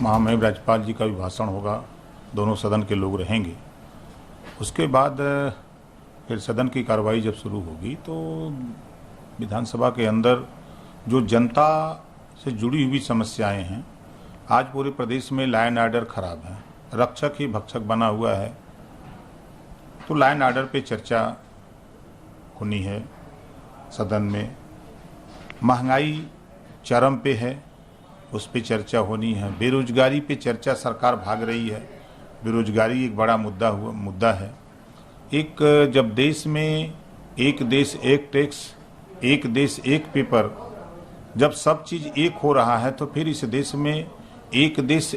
महामहिम राज्यपाल जी का भी भाषण होगा, दोनों सदन के लोग रहेंगे। उसके बाद फिर सदन की कार्रवाई जब शुरू होगी तो विधानसभा के अंदर जो जनता से जुड़ी हुई समस्याएं हैं, आज पूरे प्रदेश में लॉ एंड ऑर्डर खराब है, रक्षक ही भक्षक बना हुआ है, तो लॉ एंड ऑर्डर पे चर्चा होनी है सदन में। महंगाई चरम पे है, उस पे चर्चा होनी है। बेरोजगारी पे चर्चा, सरकार भाग रही है, बेरोजगारी एक बड़ा मुद्दा है। एक जब देश में एक देश एक टैक्स, एक देश एक पेपर, जब सब चीज़ एक हो रहा है तो फिर इस देश में एक देश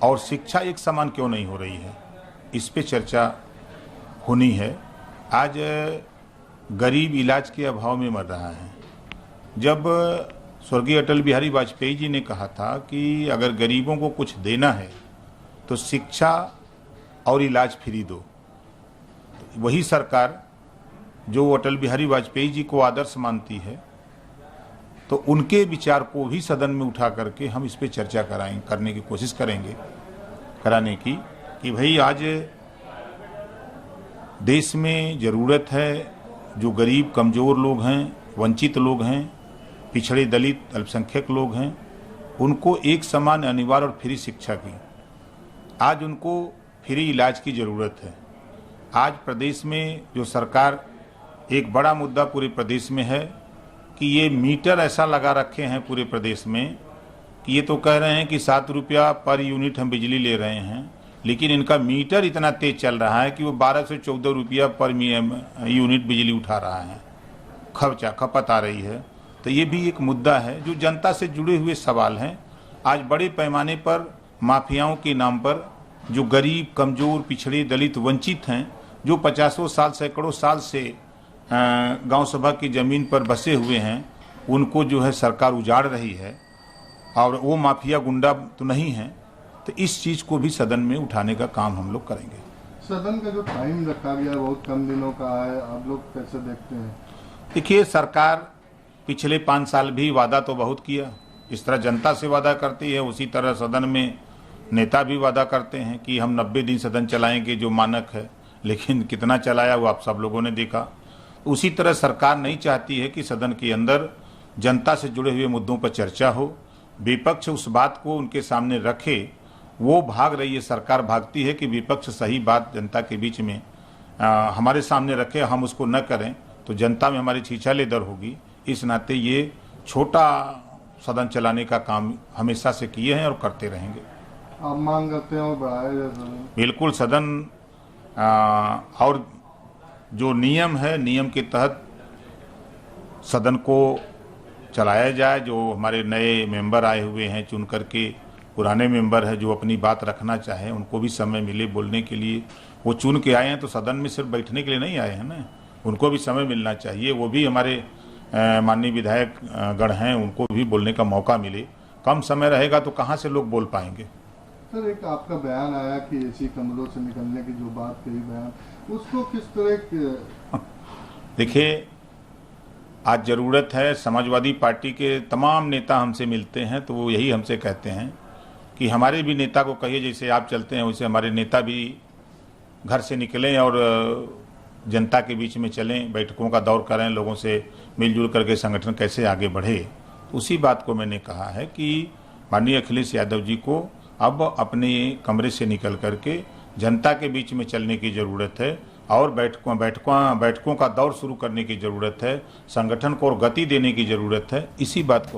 और शिक्षा एक समान क्यों नहीं हो रही है, इस पे चर्चा होनी है। आज गरीब इलाज के अभाव में मर रहा है। जब स्वर्गीय अटल बिहारी वाजपेयी जी ने कहा था कि अगर गरीबों को कुछ देना है तो शिक्षा और इलाज फ्री दो, तो वही सरकार जो अटल बिहारी वाजपेयी जी को आदर्श मानती है, तो उनके विचार को भी सदन में उठा करके हम इस पे चर्चा करने की कोशिश करेंगे कराने की, कि भाई आज देश में ज़रूरत है जो गरीब कमज़ोर लोग हैं, वंचित लोग हैं, पिछड़े दलित अल्पसंख्यक लोग हैं, उनको एक समान अनिवार्य और फ्री शिक्षा की, आज उनको फ्री इलाज की ज़रूरत है। आज प्रदेश में जो सरकार, एक बड़ा मुद्दा पूरे प्रदेश में है कि ये मीटर ऐसा लगा रखे हैं पूरे प्रदेश में कि ये तो कह रहे हैं कि 7 रुपया पर यूनिट हम बिजली ले रहे हैं, लेकिन इनका मीटर इतना तेज चल रहा है कि वो 12 से 14 रुपया पर यूनिट बिजली उठा रहा है, खपत आ रही है। तो ये भी एक मुद्दा है जो जनता से जुड़े हुए सवाल हैं। आज बड़े पैमाने पर माफियाओं के नाम पर जो गरीब कमज़ोर पिछड़े दलित वंचित हैं, जो 50 साल सैकड़ों साल से गांव सभा की ज़मीन पर बसे हुए हैं, उनको जो है सरकार उजाड़ रही है, और वो माफिया गुंडा तो नहीं है। तो इस चीज़ को भी सदन में उठाने का काम हम लोग करेंगे। सदन का जो टाइम रखा गया बहुत कम दिनों का है, आप लोग कैसे देखते हैं? देखिए, सरकार पिछले 5 साल भी वादा तो बहुत किया, इस तरह जनता से वादा करती है, उसी तरह सदन में नेता भी वादा करते हैं कि हम 90 दिन सदन चलाएंगे, जो मानक है, लेकिन कितना चलाया वो आप सब लोगों ने देखा। उसी तरह सरकार नहीं चाहती है कि सदन के अंदर जनता से जुड़े हुए मुद्दों पर चर्चा हो, विपक्ष उस बात को उनके सामने रखे। वो भाग रही है, सरकार भागती है कि विपक्ष सही बात जनता के बीच में हमारे सामने रखे, हम उसको न करें तो जनता में हमारी छीछालेदर होगी। इस नाते ये छोटा सदन चलाने का काम हमेशा से किए हैं और करते रहेंगे। आप मांग करते हैं और बढ़ाया जाए सदन? बिल्कुल, सदन और जो नियम है, नियम के तहत सदन को चलाया जाए। जो हमारे नए मेंबर आए हुए हैं चुन करके, पुराने मेंबर हैं जो अपनी बात रखना चाहें, उनको भी समय मिले बोलने के लिए। वो चुन के आए हैं तो सदन में सिर्फ बैठने के लिए नहीं आए हैं ना, उनको भी समय मिलना चाहिए। वो भी हमारे माननीय विधायक गण हैं, उनको भी बोलने का मौका मिले। कम समय रहेगा तो कहाँ से लोग बोल पाएंगे। सर, एक आपका बयान आया कि एसी कमरों से निकलने की जो बात कही बयान, उसको किस तरह? देखिए, आज ज़रूरत है, समाजवादी पार्टी के तमाम नेता हमसे मिलते हैं तो वो यही हमसे कहते हैं कि हमारे भी नेता को कहिए, जैसे आप चलते हैं वैसे हमारे नेता भी घर से निकलें और जनता के बीच में चलें, बैठकों का दौर करें, लोगों से मिलजुल करके संगठन कैसे आगे बढ़े। उसी बात को मैंने कहा है कि माननीय अखिलेश यादव जी को अब अपने कमरे से निकल करके जनता के बीच में चलने की ज़रूरत है, और बैठकों का दौर शुरू करने की ज़रूरत है, संगठन को और गति देने की ज़रूरत है। इसी बात को